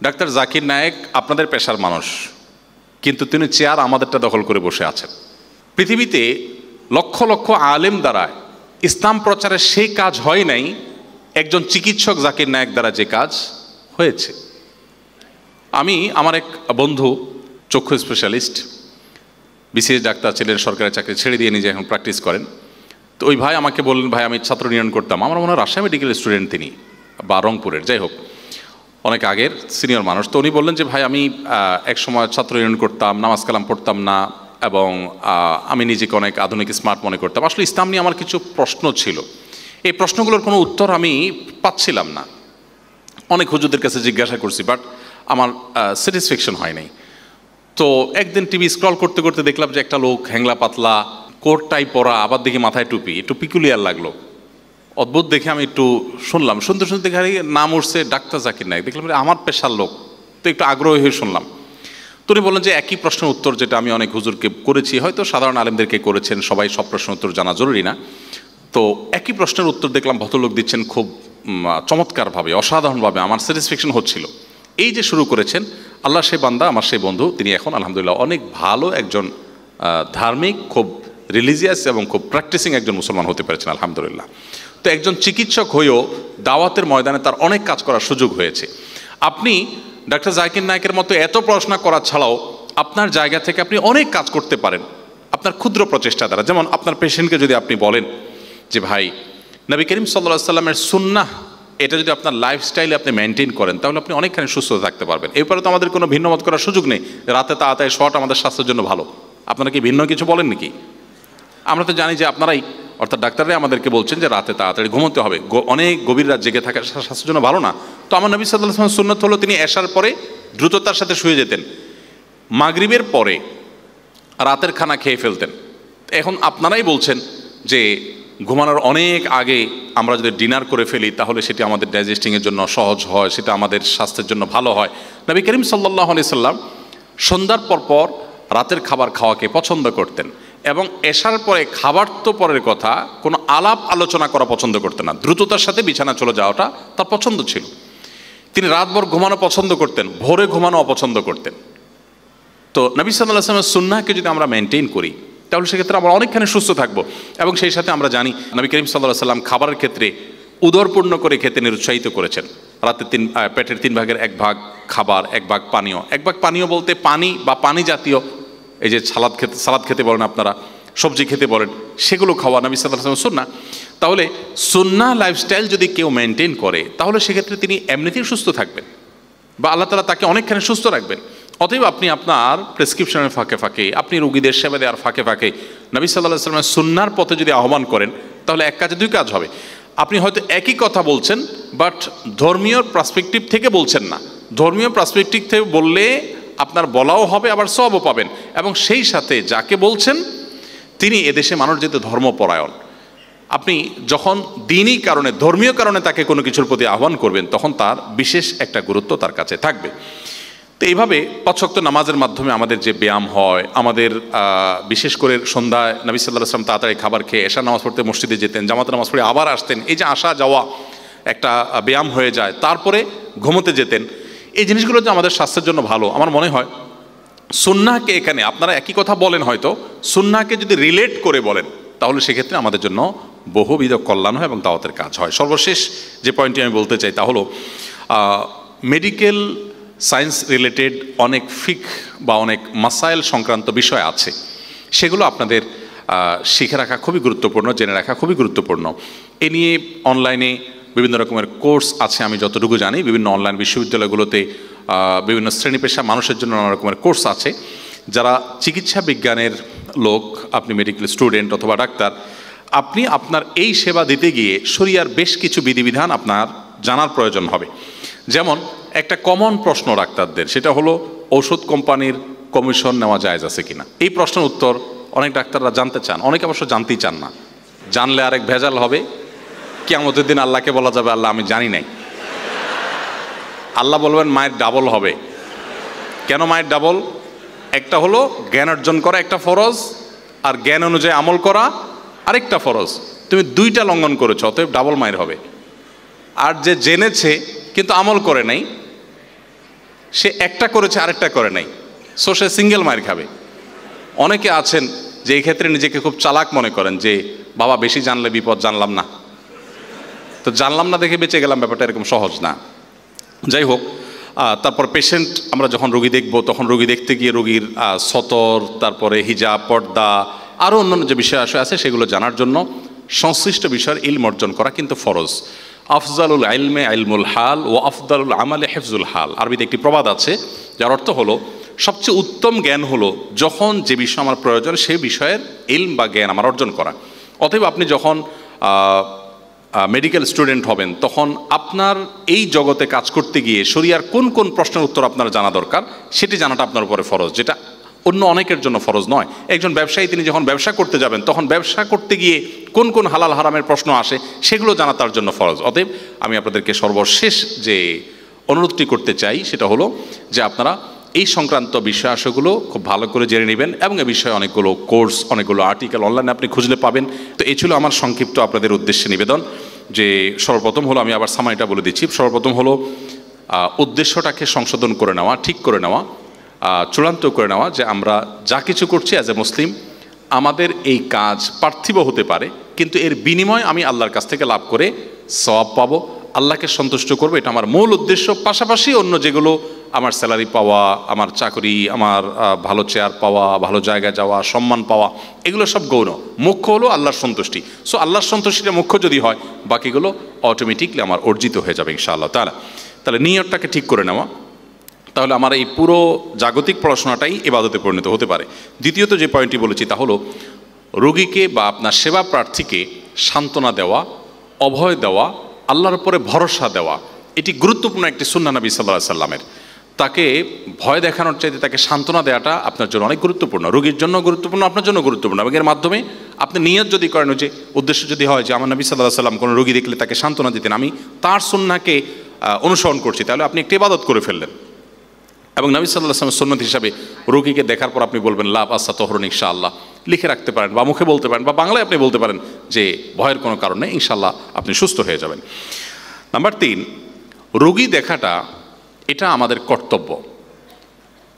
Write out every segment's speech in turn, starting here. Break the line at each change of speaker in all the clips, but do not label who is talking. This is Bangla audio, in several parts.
ডাক্তার জাকির নায়েক আপনাদের পেশার মানুষ, কিন্তু তিনি চেয়ার আমাদেরটা দখল করে বসে আছেন। পৃথিবীতে লক্ষ লক্ষ আলেম দ্বারা ইসলাম প্রচারের সেই কাজ হয় নাই একজন চিকিৎসক জাকির নায়েক দ্বারা যে কাজ হয়েছে। আমি আমার এক বন্ধু চক্ষু স্পেশালিস্ট, বিসিএস ডাক্তার ছিলেন, সরকারি চাকরি ছেড়ে দিয়ে নিজে এখন প্র্যাকটিস করেন। তো ওই ভাই আমাকে বললেন, ভাই আমি ছাত্র ইউনিয়ন করতাম, আমার মনে হয় রাজশাহী মেডিকেল স্টুডেন্ট তিনি, বা রংপুরের, যাই হোক অনেক আগের সিনিয়র মানুষ। তো উনি বললেন যে ভাই আমি এক সময় ছাত্র ইউনিয়ন করতাম, নামাজ কালাম পড়তাম না, এবং আমি নিজেকে অনেক আধুনিক স্মার্ট মনে করতাম। আসলে ইসলাম নিয়ে আমার কিছু প্রশ্ন ছিল, এই প্রশ্নগুলোর কোনো উত্তর আমি পাচ্ছিলাম না। অনেক হুজুরদের কাছে জিজ্ঞাসা করছি, বাট আমার স্যাটিসফ্যাকশন হয় নাই। তো একদিন টিভি স্ক্রল করতে করতে দেখলাম যে একটা লোক হ্যাংলা পাতলা কোট টাই পরা, আবার দেখি মাথায় টুপি, একটু পিকুলিয়ার লাগলো, অদ্ভুত দেখে আমি একটু শুনলাম, শুনতে শুনতে দেখে নাম উঠছে ডাক্তার জাকির নায়েক। দেখলাম আমার পেশার লোক, তো একটু আগ্রহী হয়ে শুনলাম। তো উনি বললেন যে একই প্রশ্নের উত্তর যেটা আমি অনেক হুজুরকে করেছি, হয়তো সাধারণ আলেমদেরকে করেছেন, সবাই সব প্রশ্নের উত্তর জানা জরুরি না। তো একই প্রশ্নের উত্তর দেখলাম ভদ্রলোক দিচ্ছেন খুব চমৎকারভাবে, অসাধারণভাবে, আমার স্যাটিসফ্যাকশন হচ্ছিল। এই যে শুরু করেছেন, আল্লাহ সে বান্দা, আমার সেই বন্ধু, তিনি এখন আলহামদুলিল্লাহ অনেক ভালো একজন ধার্মিক, খুব রিলিজিয়াস এবং খুব প্র্যাকটিসিং একজন মুসলমান হতে পেরেছেন আলহামদুলিল্লাহ। তো একজন চিকিৎসক হয়েও দাওয়াতের ময়দানে তার অনেক কাজ করার সুযোগ হয়েছে। আপনি ডাক্তার জাকির নায়েকের মতো এত পড়াশোনা করা ছাড়াও আপনার জায়গা থেকে আপনি অনেক কাজ করতে পারেন আপনার ক্ষুদ্র প্রচেষ্টা দ্বারা। যেমন আপনার পেশেন্টকে যদি আপনি বলেন যে ভাই নবী করিম সাল্লাল্লাহু আলাইহি সাল্লামের সুন্নাহ, এটা যদি আপনার লাইফস্টাইলে আপনি মেনটেন করেন তাহলে আপনি অনেকখানি সুস্থ থাকতে পারবেন। এরপরে তো আমাদের কোনো ভিন্ন মত করার সুযোগ নেই, রাতে তাড়াতাড়ি শোয়াটা আমাদের স্বাস্থ্যের জন্য ভালো। আপনারা কি ভিন্ন কিছু বলেন নাকি? আমরা তো জানি যে আপনারাই, অর্থাৎ ডাক্তাররাই আমাদেরকে বলছেন যে রাতে তাড়াতাড়ি ঘুমোতে হবে, অনেক গভীর রাত জেগে থাকা স্বাস্থ্যের জন্য ভালো না। তো আমার নবী সাল্লাল্লাহু আলাইহি ওয়াসাল্লাম সুন্নাত হলো তিনি এশার পরে দ্রুততার সাথে শুয়ে যেতেন, মাগরিবের পরে রাতের খানা খেয়ে ফেলতেন। এখন আপনারাই বলছেন যে ঘুমানোর অনেক আগে আমরা যদি ডিনার করে ফেলি তাহলে সেটি আমাদের ডাইজেস্টিংয়ের জন্য সহজ হয়, সেটা আমাদের স্বাস্থ্যের জন্য ভালো হয়। নবী করিম সাল্লাল্লাহু আলাইহি সাল্লাম সন্ধ্যার পর রাতের খাবার খাওয়াকে পছন্দ করতেন, এবং এশার পরে খাবার তো পরের কথা, কোনো আলাপ আলোচনা করা পছন্দ করতেন না, দ্রুততার সাথে বিছানা চলে যাওয়াটা তার পছন্দ ছিল। তিনি রাতভর ঘুমানো পছন্দ করতেন, ভোরে ঘুমানো অপছন্দ করতেন। তো নবী সাল্লাল্লাহু আলাইহি ওয়াসাল্লামের সুন্নাহকে যদি আমরা মেনটেন করি তাহলে সেক্ষেত্রে আমরা অনেকখানি সুস্থ থাকবো। এবং সেই সাথে আমরা জানি নবী করিম সাল্লাল্লাহু আলাইহি ওয়াসাল্লাম খাবারের ক্ষেত্রে উদরপূর্ণ করে খেতে নিরুৎসাহিত করেছেন। রাতে পেটের 3 ভাগের 1 ভাগ খাবার, 1 ভাগ পানীয়। 1 ভাগ পানীয় বলতে পানি বা পানি জাতীয়, এই যে সালাদ খেতে বলেন আপনারা, সবজি খেতে বলেন, সেগুলো খাওয়া নবী সাল্লাল্লাহু আলাইহি ওয়াসাল্লাম সুন্নাহ। তাহলে সুন্নাহ লাইফস্টাইল যদি কেউ মেনটেন করে তাহলে সেক্ষেত্রে তিনি এমনিতেই সুস্থ থাকবেন, বা আল্লাহ তাআলা তাকে অনেকখানি সুস্থ রাখবেন। অতএব আপনি আপনার প্রেসক্রিপশনের ফাঁকে ফাঁকে, আপনি রোগীদের সেবা দেওয়ার ফাঁকে ফাঁকে নবী সাল্লাল্লাহু আলাইহি ওয়াসাল্লামের সুন্নাহর পথে যদি আহ্বান করেন তাহলে এক কাজে 2 কাজ হবে। আপনি হয়তো একই কথা বলছেন বাট ধর্মীয় পার্সপেক্টিভ থেকে বলছেন না। ধর্মীয় পার্সপেক্টিভ থেকে বললে আপনার বলাও হবে, আবার সওয়াবও পাবেন, এবং সেই সাথে যাকে বলছেন তিনি এদেশে মানুষ যেহেতু ধর্মপরায়ণ, আপনি যখন দিনই কারণে, ধর্মীয় কারণে তাকে কোনো কিছুর প্রতি আহ্বান করবেন তখন তার বিশেষ একটা গুরুত্ব তার কাছে থাকবে। তো এইভাবে 5 ওয়াক্ত নামাজের মাধ্যমে আমাদের যে ব্যায়াম হয়, আমাদের বিশেষ করে সন্ধ্যায় নবী সাল্লাল্লাহু আলাইহি ওয়াসাল্লাম তাড়াতাড়ি খাবার খেয়ে এশার নামাজ পড়তে মসজিদে যেতেন, জামাতে নামাজ পড়ে আবার আসতেন, এই যে আসা যাওয়া একটা ব্যায়াম হয়ে যায়, তারপরে ঘুমোতে যেতেন, এই জিনিসগুলো যে আমাদের স্বাস্থ্যের জন্য ভালো। আমার মনে হয় সুন্নাহকে, এখানে আপনারা একই কথা বলেন হয়তো, সুন্নাহকে যদি রিলেট করে বলেন তাহলে সেক্ষেত্রে আমাদের জন্য বহুবিধ কল্যাণ হয় এবং দাওয়াতের কাজ হয়। সর্বশেষ যে পয়েন্টটি আমি বলতে চাই তা হলো মেডিকেল সায়েন্স রিলেটেড অনেক ফিক বা অনেক মাসাইল সংক্রান্ত বিষয় আছে, সেগুলো আপনাদের শিখে রাখা খুবই গুরুত্বপূর্ণ, জেনে রাখা খুবই গুরুত্বপূর্ণ। এ নিয়ে অনলাইনে বিভিন্ন রকমের কোর্স আছে, আমি যতটুকু জানি বিভিন্ন অনলাইন বিশ্ববিদ্যালয়গুলোতে বিভিন্ন শ্রেণী পেশা মানুষের জন্য নানা রকমের কোর্স আছে। যারা চিকিৎসা বিজ্ঞানের লোক, আপনি মেডিকেল স্টুডেন্ট অথবা ডাক্তার, আপনি আপনার এই সেবা দিতে গিয়ে শরিয়ার বেশ কিছু বিধিবিধান আপনার জানার প্রয়োজন হবে। যেমন একটা কমন প্রশ্ন ডাক্তারদের, সেটা হলো ঔষধ কোম্পানির কমিশন নেওয়া জায়েজ আছে কিনা। এই প্রশ্নের উত্তর অনেক ডাক্তাররা জানতে চান, অনেকে অবশ্য জানতেই চান না। জানলে আরেক ভেজাল হবে, কিয়ামতের দিন আল্লাহকে বলা যাবে আল্লাহ আমি জানি নাই। আল্লাহ বলবেন মায়ের ডাবল হবে। কেন মায়ের ডাবল? একটা হলো জ্ঞান অর্জন করা একটা ফরজ, আর জ্ঞান অনুযায়ী আমল করা আরেকটা ফরজ। তুমি 2টা লঙ্ঘন করেছো, অতএব ডাবল মায়ের হবে। আর যে জেনেছে কিন্তু আমল করে নাই, সে একটা করেছে আরেকটা করে নাই, সো সে সিঙ্গেল মার খাবে। অনেকে আছেন যে এই ক্ষেত্রে নিজেকে খুব চালাক মনে করেন, যে বাবা বেশি জানলে বিপদ, জানলাম না, তো জানলাম না দেখে বেঁচে গেলাম, ব্যাপারটা এরকম সহজ না। যাই হোক, তারপর পেশেন্ট আমরা যখন রোগী দেখব, তখন রোগী দেখতে গিয়ে রোগীর সতর, তারপরে হিজাব, পর্দা, আরও অন্যান্য যে বিষয় আছে সেগুলো জানার জন্য সংশ্লিষ্ট বিষয়ের ইলম অর্জন করা কিন্তু ফরজ। আফজালুল ইলমে ইলমুল হাল ও আফদালুল আমালে হিফজুল হাল, আরবিতে একটি প্রবাদ আছে যার অর্থ হলো সবচেয়ে উত্তম জ্ঞান হলো যখন যে বিষয় আমার প্রয়োজন সেই বিষয়ের ইলম বা জ্ঞান আমার অর্জন করা। অতএব আপনি যখন মেডিকেল স্টুডেন্ট হবেন, তখন আপনার এই জগতে কাজ করতে গিয়ে শরিয়ার কোন কোন প্রশ্নের উত্তর আপনার জানা দরকার সেটি জানাটা আপনার উপরে ফরজ, যেটা অন্য অনেকের জন্য ফরজ নয়। একজন ব্যবসায়ী তিনি যখন ব্যবসা করতে যাবেন, তখন ব্যবসা করতে গিয়ে কোন কোন হালাল হারামের প্রশ্ন আসে সেগুলো জানা তার জন্য ফরজ। অতএব আমি আপনাদেরকে সর্বশেষ যে অনুরোধটি করতে চাই সেটা হলো যে আপনারা এই সংক্রান্ত বিষয়াংশগুলো খুব ভালো করে জেনে নেবেন, এবং এ বিষয়ে অনেকগুলো কোর্স, অনেকগুলো আর্টিকেল অনলাইনে আপনি খুঁজলে পাবেন। তো এই ছিল আমার সংক্ষিপ্ত আপনাদের উদ্দেশ্যে নিবেদন, যে সর্বপ্রথম হলো, আমি আবার সামাইটা বলে দিচ্ছি, সর্বপ্রথম হলো উদ্দেশ্যটাকে সংশোধন করে নেওয়া, ঠিক করে নেওয়া, চূড়ান্ত করে নেওয়া যে আমরা যা কিছু করছি অ্যাজ এ মুসলিম, আমাদের এই কাজ পার্থিব হতে পারে, কিন্তু এর বিনিময় আমি আল্লাহর কাছ থেকে লাভ করে সওয়াব পাবো, আল্লাহকে সন্তুষ্ট করবো, এটা আমার মূল উদ্দেশ্য। পাশাপাশি অন্য যেগুলো আমার স্যালারি পাওয়া, আমার চাকরি, আমার ভালো চেয়ার পাওয়া, ভালো জায়গায় যাওয়া, সম্মান পাওয়া, এগুলো সব গৌণ, মুখ্য হলো আল্লাহর সন্তুষ্টি। সো আল্লাহর সন্তুষ্টিটা মুখ্য যদি হয়, বাকিগুলো অটোমেটিকলি আমার অর্জিত হয়ে যাবে ইনশাআল্লাহ তাআলা। তাহলে নিয়তটাকে ঠিক করে নেওয়া, তাহলে আমার এই পুরো জাগতিক পড়াশোনাটাই ইবাদতে পরিণত হতে পারে। দ্বিতীয়ত যে পয়েন্টটি বলেছি তা হলো রোগীকে বা আপনার সেবা প্রার্থীকে সান্ত্বনা দেওয়া, অভয় দেওয়া, আল্লাহর উপরে ভরসা দেওয়া, এটি গুরুত্বপূর্ণ একটি সুন্নাহ নবী সাল্লাল্লাহু আলাইহি সাল্লামের। তাকে ভয় দেখানোর চাইতে তাকে সান্ত্বনা দেওয়াটা আপনার জন্য অনেক গুরুত্বপূর্ণ, রোগীর জন্য গুরুত্বপূর্ণ, আপনার জন্য গুরুত্বপূর্ণ। এবং এর মাধ্যমে আপনি নিয়ত যদি করেন, যে উদ্দেশ্য যদি হয় যে আমার নবী সাল্লাল্লাহু আলাইহি সাল্লাম কোনো রোগী দেখলে তাকে সান্ত্বনা দিতেন, আমি তার সুন্নাহকে অনুসরণ করছি, তাহলে আপনি একটি ইবাদত করে ফেললেন। এবং নবী সাল্লাল্লাহু আলাইহি ওয়াসাল্লাম সুন্নাত হিসাবে রোগীকে দেখার পর আপনি বলবেন লা বাসা তহরুন ইনশাআল্লাহ, লিখে রাখতে পারেন বা মুখে বলতে পারেন বা বাংলায় আপনি বলতে পারেন যে ভয়ের কোনো কারণ নেই, ইনশাআল্লাহ আপনি সুস্থ হয়ে যাবেন। নাম্বার 3, রোগী দেখাটা এটা আমাদের কর্তব্য।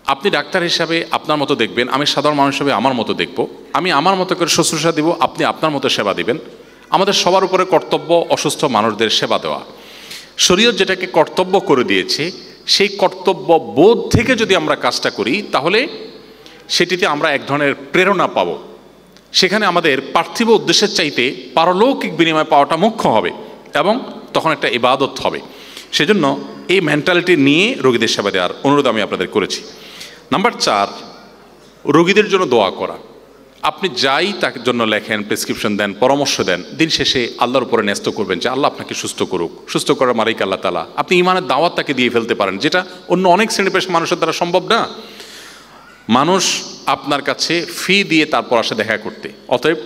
আপনি ডাক্তার হিসাবে আপনার মতো দেখবেন, আমি সাধারণ মানুষ হিসাবে আমার মতো দেখব, আমি আমার মতো করে শুশ্রূষা দিব, আপনি আপনার মতো সেবা দিবেন। আমাদের সবার উপরে কর্তব্য অসুস্থ মানুষদের সেবা দেওয়া। শরীয়ত যেটাকে কর্তব্য করে দিয়েছে, সেই কর্তব্য বোধ থেকে যদি আমরা কাজটা করি, তাহলে সেটিতে আমরা এক ধরনের প্রেরণা পাব। সেখানে আমাদের পার্থিব উদ্দেশ্যের চাইতে পারলৌকিক বিনিময় পাওয়াটা মুখ্য হবে, এবং তখন একটা ইবাদত হবে। সেজন্য এই মেন্টালিটি নিয়ে রোগীদের সেবা দেওয়ার অনুরোধ আমি আপনাদের করেছি। নাম্বার 4, রোগীদের জন্য দোয়া করা। আপনি যাই তার জন্য লেখেন, প্রেসক্রিপশন দেন, পরামর্শ দেন, দিন শেষে আল্লাহর উপরে ন্যস্ত করবেন যে আল্লাহ আপনাকে সুস্থ করুক। সুস্থ করার মালিক আল্লাহ তাআলা। আপনি ইমানের দাওয়াত তাকে দিয়ে ফেলতে পারেন, যেটা অন্য অনেক শ্রেণী পেশা মানুষের দ্বারা সম্ভব না। মানুষ আপনার কাছে ফি দিয়ে তারপর আসে দেখা করতে। অতএব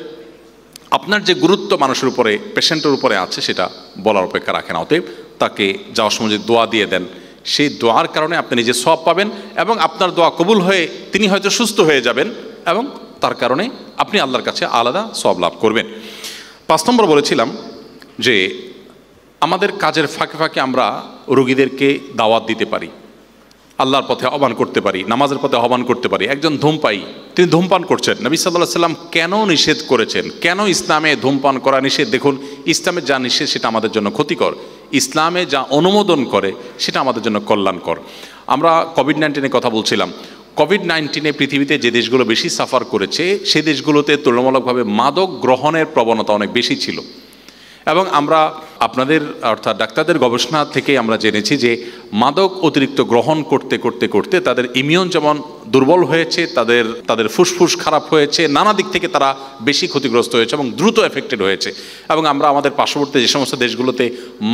আপনার যে গুরুত্ব মানুষের উপরে, পেশেন্টের উপরে আছে, সেটা বলার অপেক্ষা রাখে না। অতএব তাকে যাওয়ার সময় যে দোয়া দিয়ে দেন, সেই দোয়ার কারণে আপনি নিজে সওয়াব পাবেন, এবং আপনার দোয়া কবুল হয়ে তিনি হয়তো সুস্থ হয়ে যাবেন, এবং তার কারণে আপনি আল্লাহর কাছে আলাদা সওয়াব লাভ করবেন। 5 নম্বর বলেছিলাম যে আমাদের কাজের ফাঁকে ফাঁকে আমরা রোগীদেরকে দাওয়াত দিতে পারি, আল্লাহর পথে আহ্বান করতে পারি, নামাজের পথে আহ্বান করতে পারি। একজন ধূমপায়ী, তিনি ধূমপান করছেন, নবী সাল্লাল্লাহু আলাইহি সাল্লাম কেন নিষেধ করেছেন, কেন ইসলামে ধূমপান করা নিষেধ? দেখুন, ইসলামে যা নিষেধ সেটা আমাদের জন্য ক্ষতিকর, ইসলামে যা অনুমোদন করে সেটা আমাদের জন্য কল্যাণকর। আমরা কোভিড-19 কথা বলছিলাম। কোভিড-19 পৃথিবীতে যে দেশগুলো বেশি সাফার করেছে, সেই দেশগুলোতে তুলনামূলকভাবে মাদক গ্রহণের প্রবণতা অনেক বেশি ছিল। এবং আমরা আপনাদের অর্থাৎ ডাক্তারদের গবেষণা থেকে আমরা জেনেছি যে মাদক অতিরিক্ত গ্রহণ করতে করতে করতে তাদের ইমিউন যেমন দুর্বল হয়েছে, তাদের ফুসফুস খারাপ হয়েছে, নানা দিক থেকে তারা বেশি ক্ষতিগ্রস্ত হয়েছে এবং দ্রুত এফেক্টেড হয়েছে। এবং আমরা আমাদের পার্শ্ববর্তী যে সমস্ত দেশগুলোতে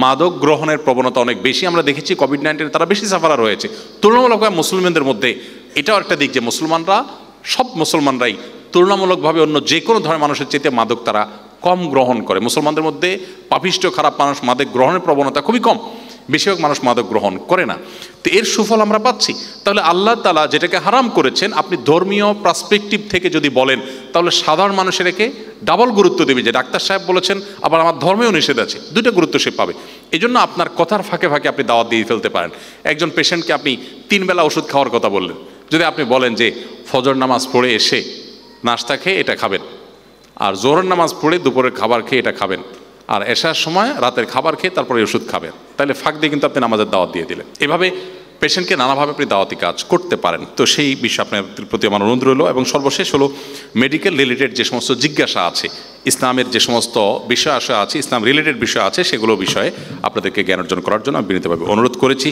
মাদক গ্রহণের প্রবণতা অনেক বেশি আমরা দেখেছি, কোভিড-19 তারা বেশি সাফারার হয়েছে তুলনামূলকভাবে মুসলমানদের মধ্যে। এটাও একটা দিক যে সব মুসলমানরাই তুলনামূলকভাবে অন্য যে কোনো ধরনের মানুষের চাইতে মাদক তারা কম গ্রহণ করে। মুসলমানদের মধ্যে পাপিষ্ঠ খারাপ মানুষ মাদক গ্রহণের প্রবণতা খুবই কম, বেশিরভাগ মানুষ মাদক গ্রহণ করে না। তো এর সুফল আমরা পাচ্ছি। তাহলে আল্লাহ তাআলা যেটাকে হারাম করেছেন, আপনি ধর্মীয় পার্সপেক্টিভ থেকে যদি বলেন, তাহলে সাধারণ মানুষের একে ডাবল গুরুত্ব দেবে, যে ডাক্তার সাহেব বলেছেন আবার আমার ধর্মেও নিষেধ আছে, দুইটা গুরুত্ব সে পাবে। এই জন্য আপনার কথার ফাঁকে ফাঁকে আপনি দাওয়াত দিয়ে ফেলতে পারেন। একজন পেশেন্টকে আপনি 3 বেলা ওষুধ খাওয়ার কথা বললেন, যদি আপনি বলেন যে ফজর নামাজ পড়ে এসে নাস্তা খেয়ে এটা খাবেন, আর জোহরের নামাজ পড়ে দুপুরের খাবার খেয়ে এটা খাবেন, আর এশার সময় রাতের খাবার খেয়ে তারপরে ওষুধ খাবেন, তাহলে ফাঁক দিয়ে কিন্তু আপনি নামাজের দাওয়াত দিয়ে দিলেন। এভাবে পেশেন্টকে নানাভাবে আপনি দাওয়াতি কাজ করতে পারেন। তো সেই বিষয়ে আপনার প্রতি আমার অনুরোধ রইল। এবং সর্বশেষ হলো মেডিকেল রিলেটেড যে সমস্ত জিজ্ঞাসা আছে, ইসলামের যে সমস্ত বিষয় আছে, ইসলাম রিলেটেড বিষয় আছে, সেগুলো বিষয়ে আপনাদেরকে জ্ঞান অর্জন করার জন্য আমি বিনীতভাবে অনুরোধ করেছি।